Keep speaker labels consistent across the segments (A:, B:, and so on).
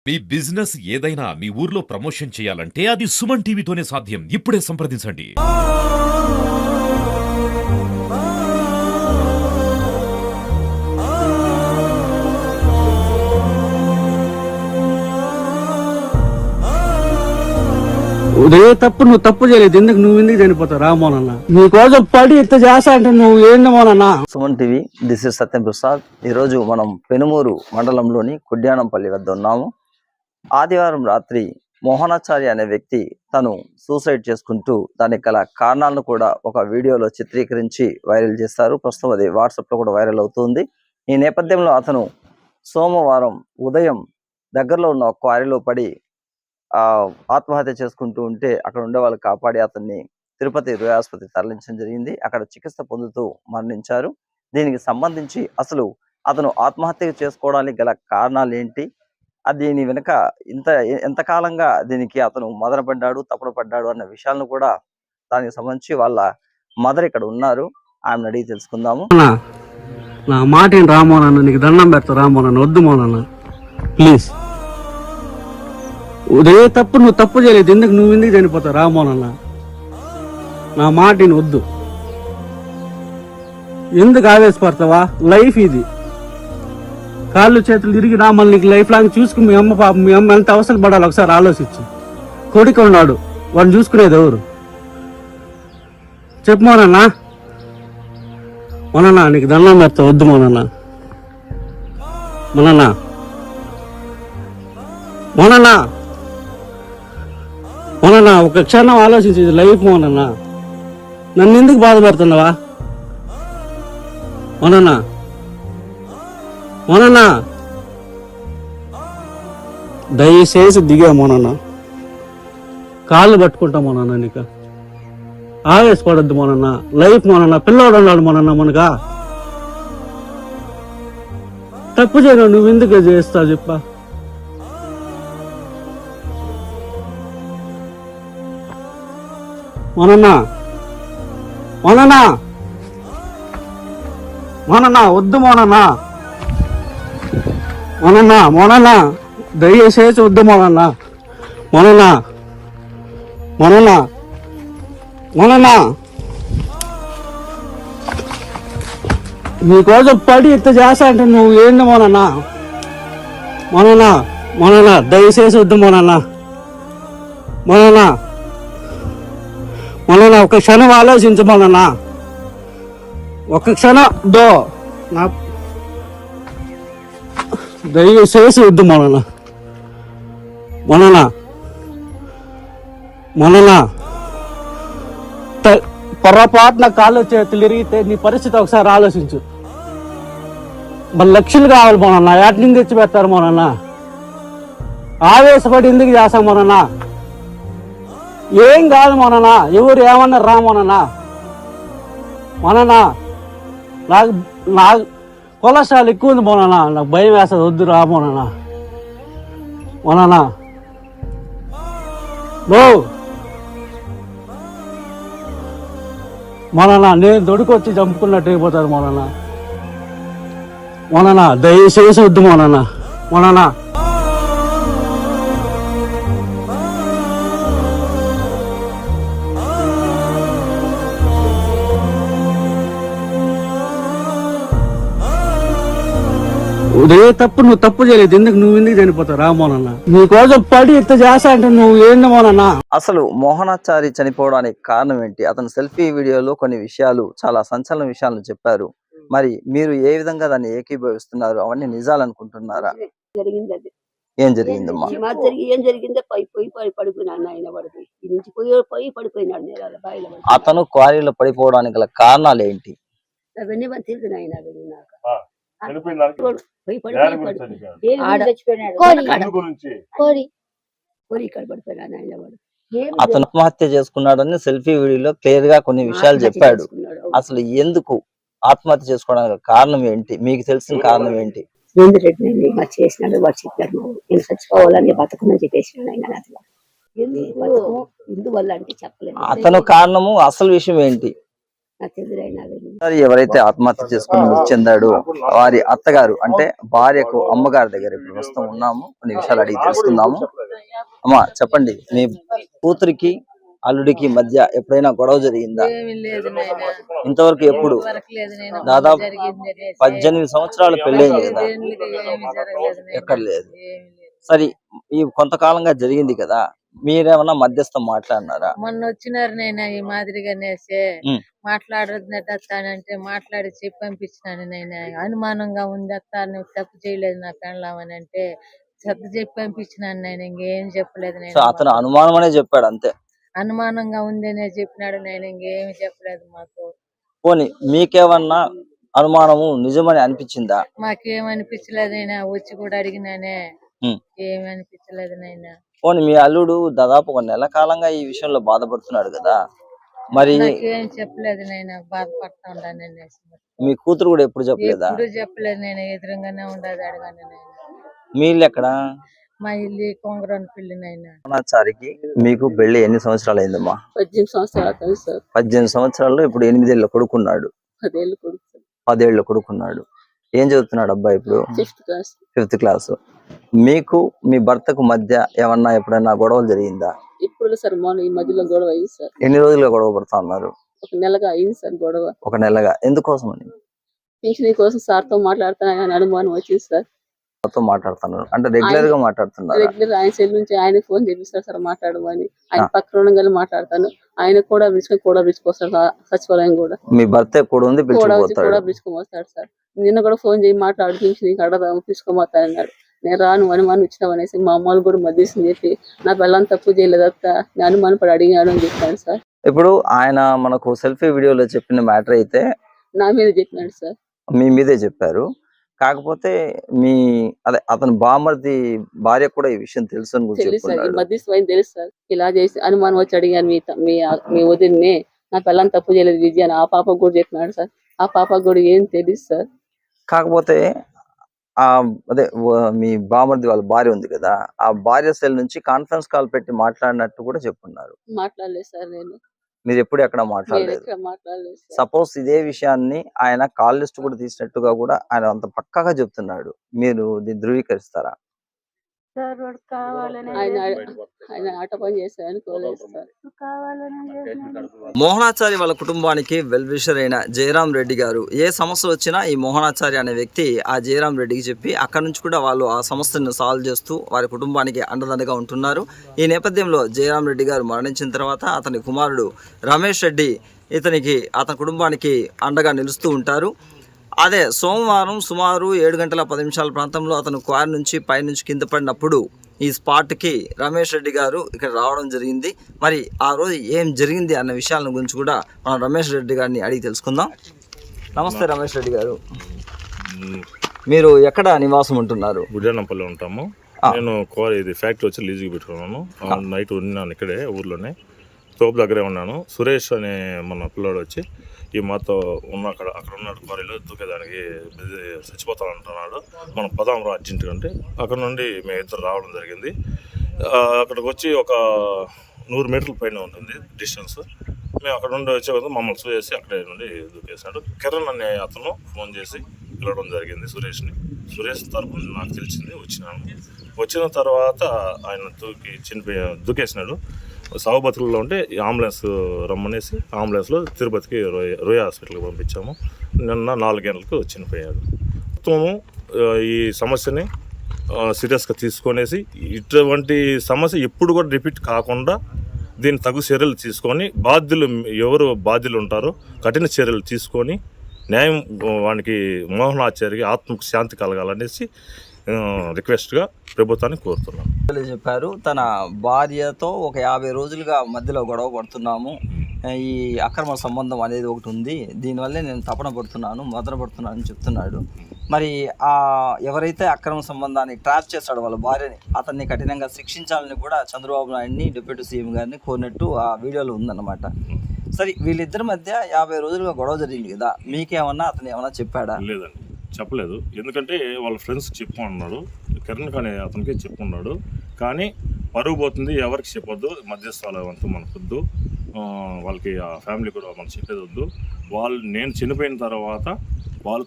A: మీ business ఏదైనా మీ ఊర్లో promotion చేయాలంటే అది సుమన్ టీవీతోనే సాధ్యం. ఇప్పుడే సంప్రదించండి.
B: ఉదయం తప్పు నువ్వు తప్పు చేయలేదు, నువ్వు ఎందుకు చనిపోతావు రామోనన్న? నీకోసం పడి ఇంత చేస్తా అంటే నువ్వు ఏంది మోనన్న?
C: సుమన్ టీవీ, దిస్ ఇస్ సత్యం ప్రసాద్. ఈరోజు మనం పెనుమూరు మండలంలోని కుడ్యానంపల్లి వద్ద ఉన్నాము. ఆదివారం రాత్రి మోహనాచారి అనే వ్యక్తి తను సూసైడ్ చేసుకుంటూ దానికి గల కారణాలను కూడా ఒక వీడియోలో చిత్రీకరించి వైరల్ చేస్తారు. ప్రస్తుతం అది వాట్సాప్ లో కూడా వైరల్ అవుతుంది. ఈ నేపథ్యంలో అతను సోమవారం ఉదయం దగ్గరలో ఉన్న క్వారీలో పడి ఆత్మహత్య చేసుకుంటూ ఉంటే అక్కడ ఉండే వాళ్ళు కాపాడి అతన్ని తిరుపతి రుయా ఆసుపత్రికి తరలించడం జరిగింది. అక్కడ చికిత్స పొందుతూ మరణించారు. దీనికి సంబంధించి అసలు అతను ఆత్మహత్య చేసుకోవడానికి గల కారణాలు ఏంటి, దీని వెనుక ఎంతకాలంగా దీనికి అతను మదనపడ్డాడు, తప్పుడు పడ్డాడు అన్న విషయాలను కూడా దానికి సంబంధించి వాళ్ళ మదర్ ఇక్కడ ఉన్నారు, ఆమెను అడిగి తెలుసుకుందాము.
B: నా మాట ఏం రామోనన్న, నీకు దండం పెడతా రామోనన్న, వద్దు మోనన్న ప్లీజ్. ఉదయం తప్పు నువ్వు తప్పు చేయలేదు, నువ్వు ఎందుకు చనిపోతావు రామోనన్న? నా మాట వద్దు, ఎందుకు ఆవేశపడతావా? లైఫ్ ఇది, కాళ్ళు చేతులు తిరిగి మళ్ళీ నీకు లైఫ్ లాంగ్ చూసుకుని మీ అమ్మ పాప మీ అమ్మ ఎంత అవసరం పడాలి ఒకసారి ఆలోచించు. కొడుకు ఉన్నాడు, వాడిని చూసుకునేది ఎవరు చెప్పు మోనన్నా? మొన్న నీకు దండం పెడతా, వద్దు మోనన్నా. మొన్న మొన్న మొన్న ఒక క్షణం ఆలోచించేది లైఫ్ మోనన్నా. నన్ను ఎందుకు బాధపడుతున్నావా మొన్న? మొన్న దయచేసి దిగా మొన్న, కాళ్ళు పట్టుకుంటా మొన్న, నీకు ఆవేశపడద్దు మొన్న. లైఫ్ మొన్న, పిల్లోడు ఉన్నాడు మొన్న, మనగా తప్పు చేయను, నువ్వు ఎందుకు చేస్తావు చెప్పా? మొన్న వద్దు మొన్న దయచేసి వద్దు మొన్న నీకోసం పడి ఇంత చేస్తా అంటే నువ్వు ఏంది మొన్న దయచేసి వద్దు మొన్న ఒక క్షణం ఆలోచించు మొన్న, ఒక క్షణం నా దయచేసి వద్దు మొన్న పొరపాటున కాళ్ళు చేతులు ఇరిగితే నీ పరిస్థితి ఒకసారి ఆలోచించు. మరి లక్షలు కావాలి మొన్న, ఎటు నుంచి తెచ్చి పెడతారు మొన్న? ఆవేశపడి ఎందుకు చేస్తాం మొన్న? ఏం కాదు మొన్న, ఎవరు ఏమన్నారు రా మొన్న. నాకు కొలెస్ట్రాల్ ఎక్కువ ఉంది మొన్న, నాకు భయం వేస్తుంది, వద్దు రా మొన్న. మొన్న నేను దొడుకొచ్చి చంపుకున్నట్టు అయిపోతారు మొన్న దయచేసి వద్దు మొన్న. ఉదయం తప్పు నువ్వు తప్పు చేయలేదు, నువ్వు ఎందుకు చనిపోతావు రామోనన్న? నీకోసం పడి ఇంత చేస్తా అంటే నువ్వు ఏంది మోనన్న?
C: అసలు మోహనాచారి చనిపోవడానికి కారణం ఏంటి? అతను సెల్ఫీ వీడియోలో కొన్ని విషయాలు, చాలా సంచలన విషయాలను చెప్పారు. మరి మీరు ఏ విధంగా దాన్ని ఏకీభవిస్తున్నారు? అవన్నీ నిజాలు అనుకుంటున్నారా? ఏం జరిగిందమ్మా?
D: ఏం జరిగిందో పడిపోయినాడు.
C: అతను క్వారీలో పడిపోవడానికి గల కారణాలు ఏంటి?
D: అవన్నీ తెలిసిన ఆయన
C: అతను ఆత్మహత్య చేసుకున్నాడని సెల్ఫీ వీడియోలో క్లియర్ గా కొన్ని విషయాలు చెప్పాడు. అసలు ఎందుకు ఆత్మహత్య చేసుకోవడానికి కారణం ఏంటి? మీకు తెలిసిన కారణం ఏంటి?
D: చేసినాడు వాడు చెప్పారు, నేను చచ్చిపోవాలని బతకమని చెప్పేసినాడు ఆయన. అసలు ఎందువల్ల అంటే చెప్పలేదు.
C: అతను కారణము, అసలు విషయం ఏంటి?
D: నాకు తెలియదు.
C: సార్, ఎవరైతే ఆత్మహత్య చేసుకుని మృతి చెందాడో వారి అత్తగారు అంటే భార్యకు అమ్మగారి దగ్గర ఇప్పుడు ప్రస్తుతం ఉన్నాము. కొన్ని విషయాలు అడిగి తెలుసుకుందాము. అమ్మా చెప్పండి, మీ కూతురికి అల్లుడికి మధ్య ఎప్పుడైనా గొడవ జరిగిందా?
E: ఏమీ లేదు నాయన.
C: ఇంతవరకు ఎప్పుడు?
E: ఇంతవరకు లేదు నాయన.
C: దాదాపు
E: జరిగింది అనేసి.
C: 18 సంవత్సరాలు పెళ్ళైంది కదా,
E: ఏళ్ళుగా ఏమీ జరగలేదు నాయన.
C: ఎక్కడ లేదు.
E: ఏమీ లేదు.
C: సరే, ఈ కొంతకాలంగా జరిగింది కదా, మీరేమన్నా మధ్యస్థం మాట్లాడినారా?
E: మొన్న వచ్చినారు నాయన ఈ మాదిరిగానేసి
C: ఉమ్.
E: మాట్లాడొద్దంటే మాట్లాడి చెప్పి పంపించినాను నాయన. అనుమానంగా ఉంది అత్త, నువ్వు తప్పు చేయలేదు నా పెళ్ళామని అంటే సర్ది చెప్పి పంపించినాను నాయన. ఇంకేం చెప్పలేదు
C: సో
E: నాయన.
C: అతను అనుమానం అనే చెప్పాడు అంతే.
E: అనుమానంగా ఉందనే చెప్పినాడు నాయన. ఇంకేమి చెప్పలేదు మాకు.
C: పోనీ మీకేమన్నా అనుమానము నిజమని అనిపించిందా?
E: మాకేమనిపించలేదు నాయన. వచ్చి కూడా అడిగినానే.
C: ఉమ్.
E: ఏమి అనిపించలేదు నాయన.
C: పోనీ మీ అల్లుడు దాదాపు 1 నెల కాలంగా ఈ విషయంలో బాధపడుతున్నాడు కదా, మరి
E: నాకేం చెప్పలేదు నాయన. బాధపడతా ఉన్నాను అనేసి.
C: మీ కూతురు కూడా ఎప్పుడు చెప్పలేదా?
E: ఎప్పుడు చెప్పలేదు నేను. ఎదురుగానే ఉండదు అడగాను నాయన.
C: మీ ఇల్లు ఎక్కడ?
E: మా ఇల్లు కొంగరాని పిల్లి నాయన.
C: మోహనాచారికి మీకు పెళ్లి ఎన్ని సంవత్సరాలు అయిందమ్మా?
E: 18 సంవత్సరాలు అవుతుంది సార్.
C: 18 సంవత్సరాల్లో ఇప్పుడు 8 ఏళ్ళ కొడుకున్నాడు.
E: 10 ఏళ్ళు కొడుకు.
C: 10 ఏళ్ళ కొడుకున్నాడు. ఏం చదువుతున్నాడు అబ్బాయి ఇప్పుడు?
E: 5th class.
C: 5th class. మీకు మీ భర్తకు మధ్య ఏమన్నా ఎప్పుడైనా గొడవలు జరిగిందా?
E: ఇప్పుడు సార్ మొన్న ఈ మధ్యలో గొడవ అయింది సార్.
C: ఎన్ని రోజులుగా గొడవ పడుతా ఉన్నారు?
E: 1 నెలగా అయింది సార్ గొడవ.
C: 1 నెలగా. ఎందుకోసం అని?
E: పింఛనీ కోసం సార్తో మాట్లాడుతానని అనుమానం వచ్చింది సార్.
C: నాతో మాట్లాడుతున్నారు అంటే రెగ్యులర్ గా మాట్లాడుతున్నారు?
E: రెగ్యులర్ ఆయన సెల్ నుంచి ఆయన ఫోన్ చేపిస్తారు సార్ మాట్లాడమని. ఆయన పక్కన ఉండగానే మాట్లాడతాను. ఆయన కూడా పిలుచుకొస్తారు సచివాలయం కూడా.
C: మీ భర్త కూడా ఉంది, పిలుచుకుపోతాడు.
E: కూడా పిలుచుకోమొస్తాడు సార్. నిన్న కూడా ఫోన్ చేయి మాట్లాడు, పింఛనీ అడదాము పిలుచుకోమొస్తానన్నాడు. నేను రాను, అనుమానం ఇచ్చినావు అనేసి మా అమ్మలు కూడా మధ్యస్థం చెప్పి నా పిల్లని తప్పు చేయలేదు అత్త, నేను అనుమానం పడి అడిగాడు అని చెప్పాను సార్.
C: ఇప్పుడు ఆయన మనకు సెల్ఫీ వీడియోలో చెప్పిన మ్యాటర్ అయితే
E: నా మీద చెప్పినాడు సార్.
C: మీ మీదే చెప్పారు. కాకపోతే మీ అతని బామర్ది భార్య కూడా ఈ విషయం తెలుసు అని కూడా
E: తెలుసు సార్. ఈ
C: చెప్పుకున్నాడు.
E: మధ్యస్థం తెలుసు సార్. ఇలా చేసి అనుమానం వచ్చి అడిగాను మీ వదిన్ని, నా పిల్లని తప్పు చేయలేదు విజయ అని ఆ పాపకు కూడా చెప్పినాడు సార్. ఆ పాపకు కూడా ఏం తెలుసు సార్.
C: కాకపోతే మీ బామర్ది వాళ్ళ భార్య ఉంది కదా, ఆ భార్య సెల్ నుంచి కాన్ఫరెన్స్ కాల్ పెట్టి మాట్లాడినట్టు కూడా చెప్పున్నారు.
E: మాట్లాడలేదు సార్. నేను
C: మీరు ఎప్పుడు ఎక్కడ మాట్లాడలేదు.
E: మాట్లాడలేదు సార్.
C: సపోజ్ ఇదే విషయాన్ని ఆయన కాల్ లిస్ట్ కూడా తీసినట్టుగా కూడా ఆయన అంత పక్కాగా చెప్తున్నాడు. మీరు దీన్ని ధృవీకరిస్తారా?
E: ఆయన ఆట పని చేశారు అనుకోలేదు సార్.
C: మోహనాచారి వాళ్ళ కుటుంబానికి వెల్ విషర్ అయిన జయరాం రెడ్డి గారు ఏ సమస్య వచ్చినా ఈ మోహనాచారి అనే వ్యక్తి ఆ జయరాం రెడ్డికి చెప్పి అక్కడ నుంచి కూడా వాళ్ళు ఆ సమస్యను సాల్వ్ చేస్తూ వారి కుటుంబానికి అండదండగా ఉంటున్నారు. ఈ నేపథ్యంలో జయరాం రెడ్డి గారు మరణించిన తర్వాత అతని కుమారుడు రమేష్ రెడ్డి అతని కుటుంబానికి అండగా నిలుస్తూ ఉంటారు. అదే సోమవారం సుమారు 7 గంటల 10 నిమిషాల ప్రాంతంలో అతను కారు నుంచి పైనుంచి కింద పడినప్పుడు ఈ స్పాట్కి రమేష్ రెడ్డి గారు ఇక్కడ రావడం జరిగింది. మరి ఆ రోజు ఏం జరిగింది అన్న విషయాల గురించి కూడా మనం రమేష్ రెడ్డి గారిని అడిగి తెలుసుకుందాం. నమస్తే రమేష్ రెడ్డి గారు, మీరు ఎక్కడ నివాసం ఉంటున్నారు?
F: గుడ్యానంపల్లి ఉంటాము. నేను ఇది ఫ్యాక్టరీ వచ్చి లీజుకి పెట్టుకున్నాను. నైట్ ఉన్నాను ఇక్కడే ఊర్లోనే, తోపు దగ్గరే ఉన్నాను. సురేష్ అనే మన పిల్లోడు వచ్చి ఈ మాతో అక్కడ ఉన్నాడు, క్వారీలో దూకేదానికి చచ్చిపోతాను అంటున్నాడు. మనం పదాం రా అర్జెంటుగా అంటే అక్కడ నుండి మేము ఇద్దరు రావడం జరిగింది. అక్కడికి వచ్చి ఒక 100 మీటర్ల పైన ఉంటుంది డిస్టెన్స్. మేము అక్కడ నుండి వచ్చే కదా మమ్మల్ని చూసేసి అక్కడే నుండి దూకేసాడు. కిరణ్ అనే అతను ఫోన్ చేసి పిలవడం జరిగింది సురేష్ని. సురేష్ తరపున నాకు తెలిసింది, వచ్చిన తర్వాత ఆయన దూకేసినాడు. సాగుబతుల్లో ఉంటే అంబులెన్స్ రమ్మనేసి అంబులెన్స్లో తిరుపతికి రోయా హాస్పిటల్కి పంపించాము. నిన్న 4 గంటలకు చనిపోయాడు. మొత్తము ఈ సమస్యని సీరియస్గా తీసుకొనేసి ఇటువంటి సమస్య ఎప్పుడు కూడా రిపీట్ కాకుండా దీన్ని తగు చర్యలు తీసుకొని ఎవరు బాధ్యులు ఉంటారో కఠిన చర్యలు తీసుకొని న్యాయం వానికి మోహనాచారికి ఆత్మకు శాంతి కలగాలనేసి రిక్వెస్ట్గా ప్రభుత్వాన్ని కోరుతున్నాను.
C: చెప్పారు తన భార్యతో ఒక 50 రోజులుగా మధ్యలో గొడవ పడుతున్నాము, ఈ అక్రమ సంబంధం అనేది ఒకటి ఉంది, దీనివల్లే నేను తపన పడుతున్నాను, మదన పడుతున్నాను అని చెప్తున్నాడు. మరి ఎవరైతే అక్రమ సంబంధాన్ని ట్రాప్ చేశాడో వాళ్ళ భార్యని, అతన్ని కఠినంగా శిక్షించాలని కూడా చంద్రబాబు నాయుడిని డిప్యూటీ సీఎం గారిని కోరినట్టు ఆ వీడియోలో ఉందన్నమాట. సరే, వీళ్ళిద్దరి మధ్య 50 రోజులుగా గొడవ జరిగింది కదా, మీకేమన్నా అతను ఏమన్నా చెప్పాడా?
F: లేదండి, చెప్పలేదు. ఎందుకంటే వాళ్ళ ఫ్రెండ్స్కి చెప్పుకున్నాడు, కిరణ్ అనే అతనికి చెప్పుకున్నాడు. కానీ పరుగు పోతుంది, ఎవరికి చెప్పొద్దు, మధ్యస్థాలు అంతా మనకొద్దు, వాళ్ళకి ఆ ఫ్యామిలీ కూడా మనం చెప్పేది వద్దు, వాళ్ళు నేను చనిపోయిన తర్వాత వాళ్ళు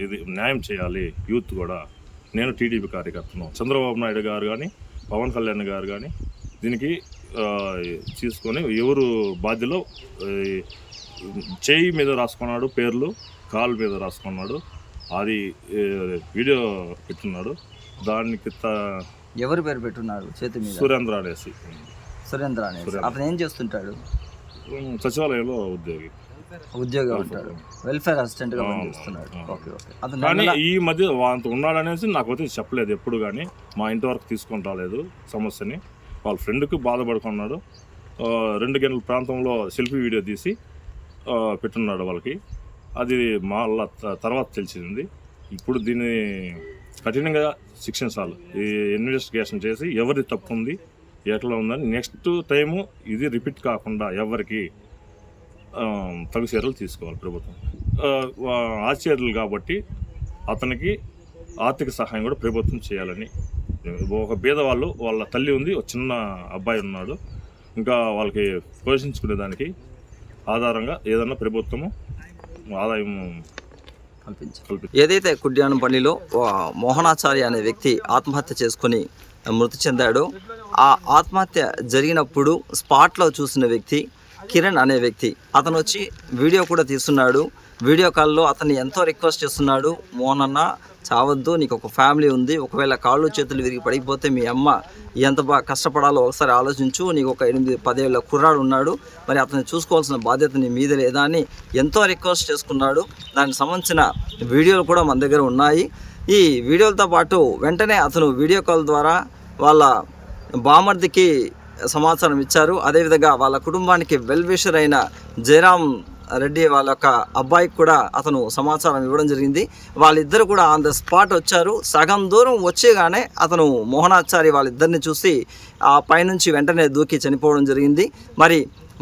F: ఇది న్యాయం చేయాలి. యూత్ కూడా, నేను టీడీపీ కార్యకర్తను, చంద్రబాబు నాయుడు గారు కానీ పవన్ కళ్యాణ్ గారు కానీ దీనికి తీసుకొని ఎవరు బాధ్యలో చేయి మీద రాసుకున్నాడు పేర్లు, కాలు మీద రాసుకున్నాడు, అది వీడియో పెట్టున్నాడు. దానికి
C: ఎవరు పేరు పెట్టున్నారు చేతి మీద?
F: సురేంద్ర అనేసి.
C: సురేంద్ర అనేసి. అతను ఏం చేస్తుంటాడు?
F: సచివాలయంలో
C: ఉద్యోగం ఉంటాడు, వెల్ఫేర్ అసిస్టెంట్ గా పనిచేస్తున్నాడు. Okay okay. అతను
F: కానీ ఈ మధ్య అంత ఉన్నాడనేసి నాకు అయితే చెప్పలేదు ఎప్పుడు, కానీ మా ఇంటి వరకు తీసుకొని రాలేదు సమస్యని. వాళ్ళ ఫ్రెండ్కి బాధపడుకున్నాడు. 2 గంటల ప్రాంతంలో సెల్ఫీ వీడియో తీసి పెట్టున్నాడు వాళ్ళకి. అది మళ్ళా తర్వాత తెలిసింది. ఇప్పుడు దీన్ని కఠినంగా శిక్షించాలి. ఈ ఇన్వెస్టిగేషన్ చేసి ఎవరి తప్పు ఉంది, ఎట్లా ఉందని నెక్స్ట్ టైము ఇది రిపీట్ కాకుండా ఎవరికి తగు చర్యలు తీసుకోవాలి ప్రభుత్వం. ఆశ్చర్యులు కాబట్టి అతనికి ఆర్థిక సహాయం కూడా ప్రభుత్వం చేయాలని. ఒక పేదవాళ్ళు, వాళ్ళ తల్లి ఉంది, ఒక చిన్న అబ్బాయి ఉన్నాడు, ఇంకా వాళ్ళకి పోషించుకునే దానికి ఆధారంగా ఏదన్నా ప్రభుత్వము ఆదాయం కల్పించాలి.
C: ఏదైతే కుడ్యానంపల్లిలో మోహనాచారి అనే వ్యక్తి ఆత్మహత్య చేసుకుని మృతి చెందాడో, ఆ ఆత్మహత్య జరిగినప్పుడు స్పాట్లో చూసిన వ్యక్తి కిరణ్ అనే వ్యక్తి, అతను వచ్చి వీడియో కూడా తీస్తున్నాడు. వీడియో కాల్లో అతన్ని ఎంతో రిక్వెస్ట్ చేస్తున్నాడు, మోహన్ అన్న చావద్దు, నీకు ఒక ఫ్యామిలీ ఉంది, ఒకవేళ కాళ్ళు చేతులు విరిగి పడిపోతే మీ అమ్మ ఎంత బాగా కష్టపడాలో ఒకసారి ఆలోచించు, నీకు ఒక 8-10 ఏళ్ళ కుర్రాడు ఉన్నాడు, మరి అతన్ని చూసుకోవాల్సిన బాధ్యత నీ మీద లేదా అని ఎంతో రిక్వెస్ట్ చేసుకున్నాడు. దానికి సంబంధించిన వీడియోలు కూడా మన దగ్గర ఉన్నాయి. ఈ వీడియోలతో పాటు వెంటనే అతను వీడియో కాల్ ద్వారా వాళ్ళ బామర్దికి సమాచారం ఇచ్చారు. అదేవిధంగా వాళ్ళ కుటుంబానికి వెల్ విషర్ అయిన జయరాం రెడ్డి వాళ్ళ యొక్క అబ్బాయికి కూడా అతను సమాచారం ఇవ్వడం జరిగింది. వాళ్ళిద్దరు కూడా ఆన్ ద స్పాట్ వచ్చారు. సగం దూరం వచ్చేగానే అతను మోహనాచారి వాళ్ళిద్దరిని చూసి ఆ పైనుంచి వెంటనే దూకి చనిపోవడం జరిగింది. మరి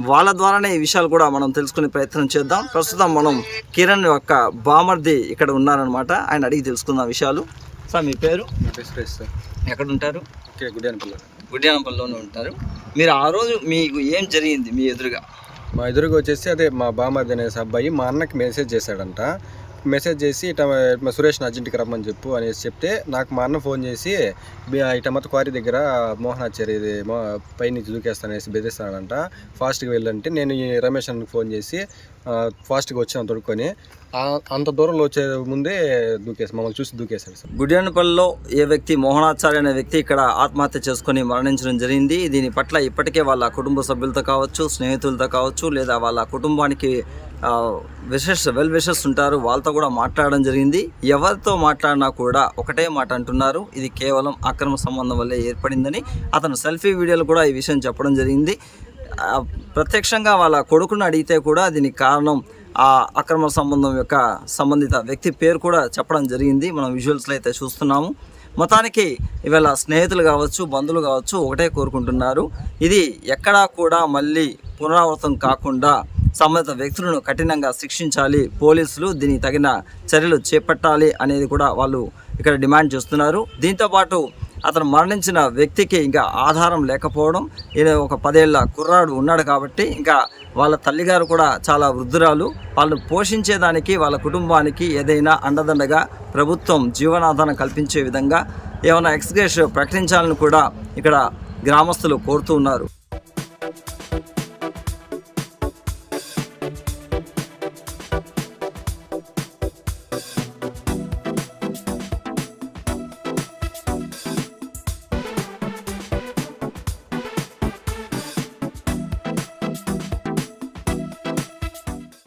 C: వాళ్ళ ద్వారానే ఈ విషయాలు కూడా మనం తెలుసుకునే ప్రయత్నం చేద్దాం. ప్రస్తుతం మనం కిరణ్ యొక్క బామర్ది ఇక్కడ ఉన్నారనమాట, ఆయన అడిగి తెలుసుకుందాం విషయాలు. సార్ మీ పేరు?
G: సార్.
C: ఎక్కడ ఉంటారు?
G: గుడ్యానంపల్లిలోనే
C: ఉంటారు. మీరు ఆ రోజు మీకు ఏం జరిగింది మీ ఎదురుగా?
G: మా ఎదురుగా వచ్చేసి అదే మా బామర్ది అనేసి అబ్బాయి మా అన్నకి మెసేజ్ చేశాడంట. మెసేజ్ చేసి ఇట మా సురేష్ అర్జెంట్కి రమ్మని చెప్పు అనేసి చెప్తే, నాకు మా అన్న ఫోన్ చేసి ఇట మొత్తం క్వారీ దగ్గర మోహనాచారి పైనుంచి దూకేస్తానేసి బెదిరిస్తాడంట, ఫాస్ట్గా వెళ్ళంటే నేను ఈ రమేష్ అన్నకి ఫోన్ చేసి ఫాస్ట్గా వచ్చాను తొడుక్కొని, అంత దూరంలో వచ్చే ముందే మమ్మల్ని చూసి దూకేశాడు సార్.
C: గుడ్యానపల్లిలో ఏ వ్యక్తి మోహనాచారి అనే వ్యక్తి ఇక్కడ ఆత్మహత్య చేసుకుని మరణించడం జరిగింది. దీని పట్ల ఇప్పటికే వాళ్ళ కుటుంబ సభ్యులతో కావచ్చు, స్నేహితులతో కావచ్చు, లేదా వాళ్ళ కుటుంబానికి వెల్ విషెస్ ఉంటారు, వాళ్ళతో కూడా మాట్లాడడం జరిగింది. ఎవరితో మాట్లాడినా కూడా ఒకటే మాట అంటున్నారు, ఇది కేవలం అక్రమ సంబంధం వల్లే ఏర్పడిందని. అతను సెల్ఫీ వీడియోలు కూడా ఈ విషయం చెప్పడం జరిగింది. ప్రత్యక్షంగా వాళ్ళ కొడుకును అడిగితే కూడా దీనికి కారణం ఆ అక్రమ సంబంధం యొక్క సంబంధిత వ్యక్తి పేరు కూడా చెప్పడం జరిగింది. మనం విజువల్స్లో అయితే చూస్తున్నాము. మొత్తానికి ఇవాళ స్నేహితులు కావచ్చు, బంధువులు కావచ్చు ఒకటే కోరుకుంటున్నారు, ఇది ఎక్కడా కూడా మళ్ళీ పునరావృతం కాకుండా సంబంధిత వ్యక్తులను కఠినంగా శిక్షించాలి, పోలీసులు దీనికి తగిన చర్యలు చేపట్టాలి అనేది కూడా వాళ్ళు ఇక్కడ డిమాండ్ చేస్తున్నారు. దీంతోపాటు అతను మరణించిన వ్యక్తికి ఇంకా ఆధారం లేకపోవడం, ఈయన ఒక 10 ఏళ్ళ కుర్రాడు ఉన్నాడు కాబట్టి ఇంకా వాళ్ళ తల్లిగారు కూడా చాలా వృద్ధురాలు, వాళ్ళు పోషించేదానికి వాళ్ళ కుటుంబానికి ఏదైనా అండదండగా ప్రభుత్వం జీవనాధారం కల్పించే విధంగా ఏమైనా ఎక్స్గ్రేషియో ప్రకటించాలని కూడా ఇక్కడ గ్రామస్తులు కోరుతూ ఉన్నారు.